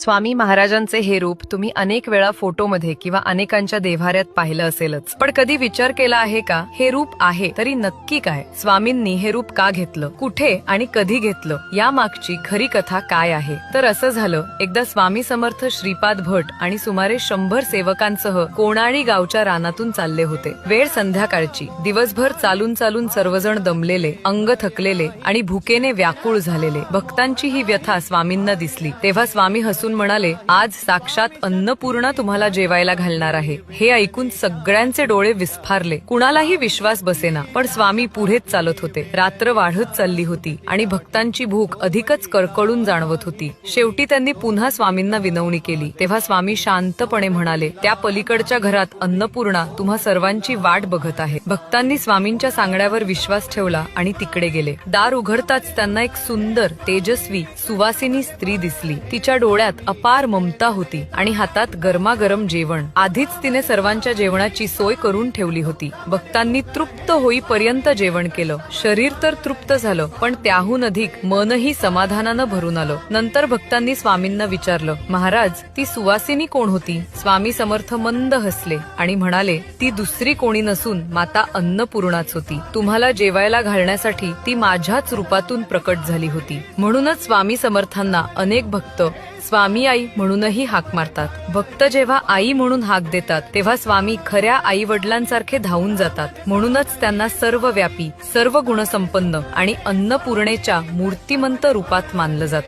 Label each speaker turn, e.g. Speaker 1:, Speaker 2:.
Speaker 1: स्वामी महाराजांचे हे रूप तुम्ही अनेक वेळा फोटोमध्ये किंवा अनेकांच्या देव्हाऱ्यात पाहिलं असेलच, पण कधी विचार केला आहे का हे रूप आहे तरी नक्की काय? स्वामींनी हे रूप का घेतलं, कुठे आणि कधी घेतलं, या मागची खरी कथा काय आहे? तर असं झालं, एकदा स्वामी समर्थ श्रीपाद भट आणि सुमारे 100 सेवकांसह कोणाळी गावच्या रानातून चालले होते. वेळ संध्याकाळची. दिवसभर चालून चालून सर्वजण दमलेले, अंग थकलेले आणि भुकेने व्याकुळ झालेले. भक्तांची ही व्यथा स्वामींना दिसली. तेव्हा स्वामी हसून म्हणाले, आज साक्षात अन्नपूर्णा तुम्हाला जेवायला घालणार आहे. हे ऐकून सगळ्यांचे डोळे विस्फारले. कुणालाही विश्वास बसेना, पण स्वामी पुढेच चालत होते. रात्र वाढत चालली होती आणि भक्तांची भूक अधिकच कळकळून जाणवत होती. शेवटी त्यांनी पुन्हा स्वामींना विनवणी केली. तेव्हा स्वामी शांतपणे म्हणाले, त्या पलीकडच्या घरात अन्नपूर्णा तुम्हा सर्वांची वाट बघत आहे. भक्तांनी स्वामींच्या सांगण्यावर विश्वास ठेवला आणि तिकडे गेले. दार उघडताच त्यांना एक सुंदर, तेजस्वी, सुवासिनी स्त्री दिसली. तिच्या डोळ्यात अपार ममता होती आणि हातात गरमागरम जेवण. आधीच तिने सर्वांच्या जेवणाची सोय करून ठेवली होती. भक्तांनी तृप्त होईपर्यंत जेवण केलं. शरीर तर तृप्त झालं, पण त्याहून अधिक मनही समाधानानं भरून आलं. नंतर भक्तांनी स्वामींना विचारलं, महाराज, ती सुवासिनी कोण होती? स्वामी समर्थ मंद हसले आणि म्हणाले, ती दुसरी कोणी नसून माता अन्नपूर्णाच होती. तुम्हाला जेवायला घालण्यासाठी ती माझ्याच रूपातून प्रकट झाली होती. म्हणूनच स्वामी समर्थांना अनेक भक्त स्वामी आई म्हणूनही हाक मारतात. भक्त जेव्हा आई म्हणून हाक देतात तेव्हा स्वामी खऱ्या आई वडिलांसारखे धावून जातात. म्हणूनच त्यांना सर्वव्यापी, सर्व गुणसंपन्न आणि अन्नपूर्णेच्या मूर्तिमंत रूपात मानलं जातं.